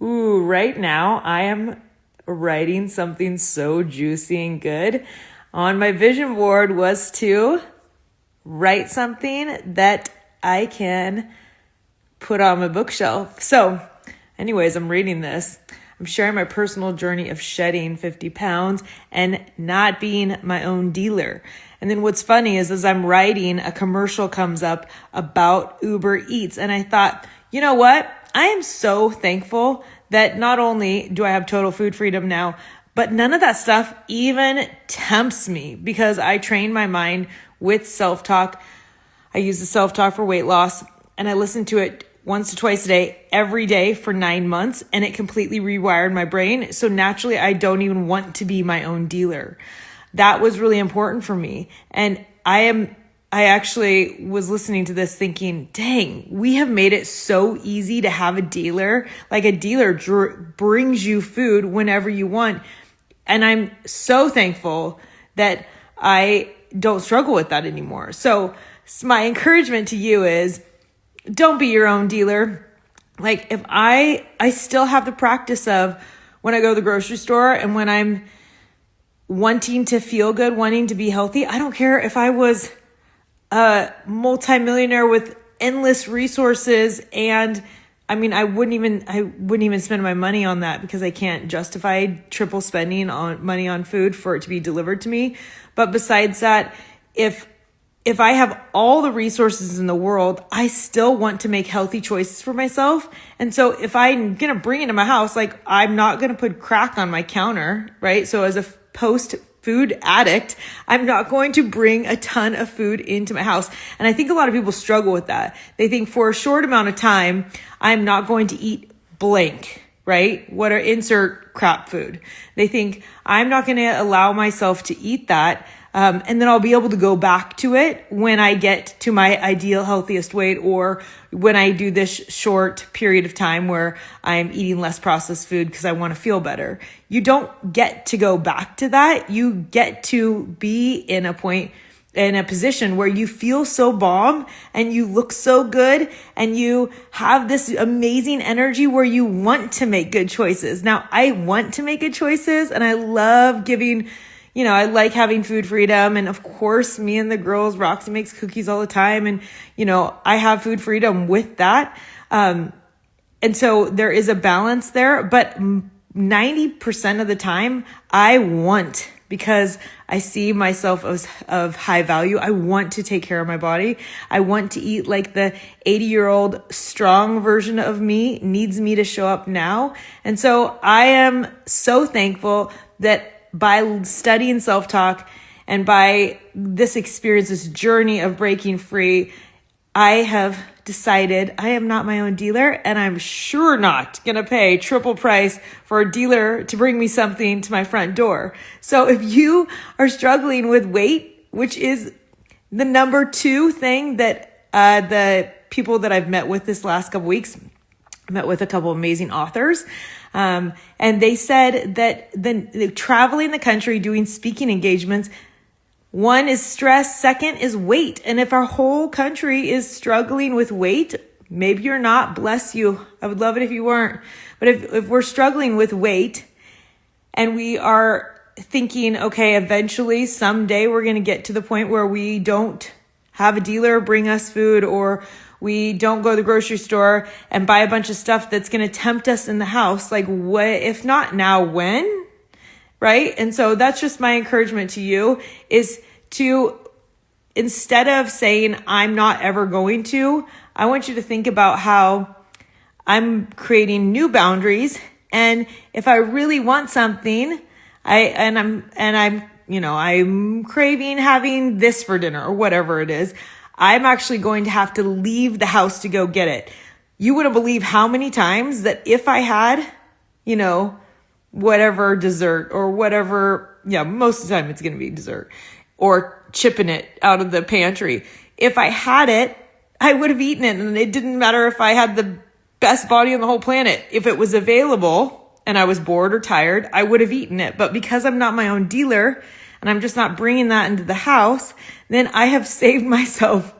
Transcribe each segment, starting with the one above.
Ooh, right now I am writing something so juicy and good. On my vision board was to write something that I can put on my bookshelf. So, anyways, I'm reading this. I'm sharing my personal journey of shedding 50 pounds and not being my own dealer. And then what's funny is as I'm writing, a commercial comes up about Uber Eats. And I thought, you know what? I am so thankful that not only do I have total food freedom now, but none of that stuff even tempts me because I train my mind with self-talk. I use the self-talk for weight loss and I listen to it once to twice a day, every day for 9 months, and it completely rewired my brain. So naturally, I don't even want to be my own dealer. That was really important for me. And I actually was listening to this thinking, dang, we have made it so easy to have a dealer. Like a dealer brings you food whenever you want. And I'm so thankful that I don't struggle with that anymore. So my encouragement to you is don't be your own dealer. Like if I still have the practice of when I go to the grocery store and when I'm wanting to feel good, wanting to be healthy, I don't care if I was a multimillionaire with endless resources. And I mean, I wouldn't even spend my money on that because I can't justify triple spending on money on food for it to be delivered to me. But besides that, if I have all the resources in the world, I still want to make healthy choices for myself. And so if I'm going to bring it to my house, like I'm not going to put crack on my counter, right? So as a post-food addict, I'm not going to bring a ton of food into my house. And I think a lot of people struggle with that. They think for a short amount of time, I'm not going to eat blank, right? Insert crap food. They think I'm not going to allow myself to eat that. And then I'll be able to go back to it when I get to my ideal healthiest weight or when I do this short period of time where I'm eating less processed food because I want to feel better. You don't get to go back to that. You get to be in a position where you feel so bomb and you look so good and you have this amazing energy where you want to make good choices. Now, I want to make good choices and I love giving. I like having food freedom. And of course, me and the girls, Roxy makes cookies all the time. And, I have food freedom with that. And so there is a balance there. But 90% of the time, I want, because I see myself as of high value. I want to take care of my body. I want to eat like the 80-year-old strong version of me needs me to show up now. And so I am so thankful that by studying self-talk and by this experience, this journey of breaking free, I have decided I am not my own dealer and I'm sure not going to pay triple price for a dealer to bring me something to my front door. So if you are struggling with weight, which is the number 2 thing that the people that I've met with this last couple weeks, I met with a couple amazing authors. And they said that the traveling the country, doing speaking engagements, 1 is stress, 2nd is weight. And if our whole country is struggling with weight, maybe you're not, bless you. I would love it if you weren't. But if we're struggling with weight and we are thinking, okay, eventually someday we're going to get to the point where we don't have a dealer bring us food or we don't go to the grocery store and buy a bunch of stuff that's going to tempt us in the house. Like what, if not now, when? Right? And so that's just my encouragement to you is to, instead of saying I'm not ever going to, I want you to think about how I'm creating new boundaries. And if I really want something, I'm craving having this for dinner or whatever it is, I'm actually going to have to leave the house to go get it. You wouldn't believe how many times that if I had, whatever dessert or whatever, most of the time it's going to be dessert or chipping it out of the pantry. If I had it, I would have eaten it. And it didn't matter if I had the best body on the whole planet. If it was available and I was bored or tired, I would have eaten it. But because I'm not my own dealer and I'm just not bringing that into the house, then I have saved myself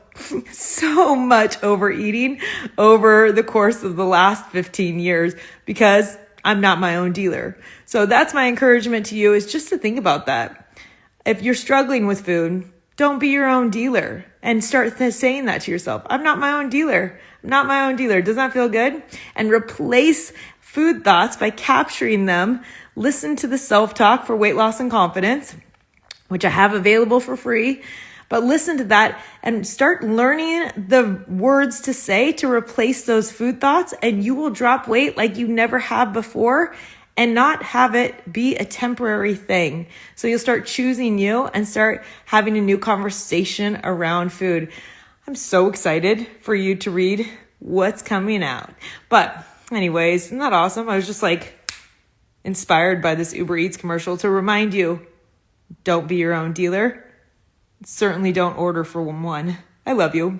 so much overeating over the course of the last 15 years because I'm not my own dealer. So that's my encouragement to you, is just to think about that. If you're struggling with food, don't be your own dealer and start saying that to yourself. I'm not my own dealer. I'm not my own dealer. Does that feel good? And replace food thoughts by capturing them. Listen to the self-talk for weight loss and confidence, which I have available for free. But listen to that and start learning the words to say to replace those food thoughts, and you will drop weight like you never have before and not have it be a temporary thing. So you'll start choosing you and start having a new conversation around food. I'm so excited for you to read what's coming out. But anyways, isn't that awesome? I was just inspired by this Uber Eats commercial to remind you, don't be your own dealer. Certainly don't order for one. I love you.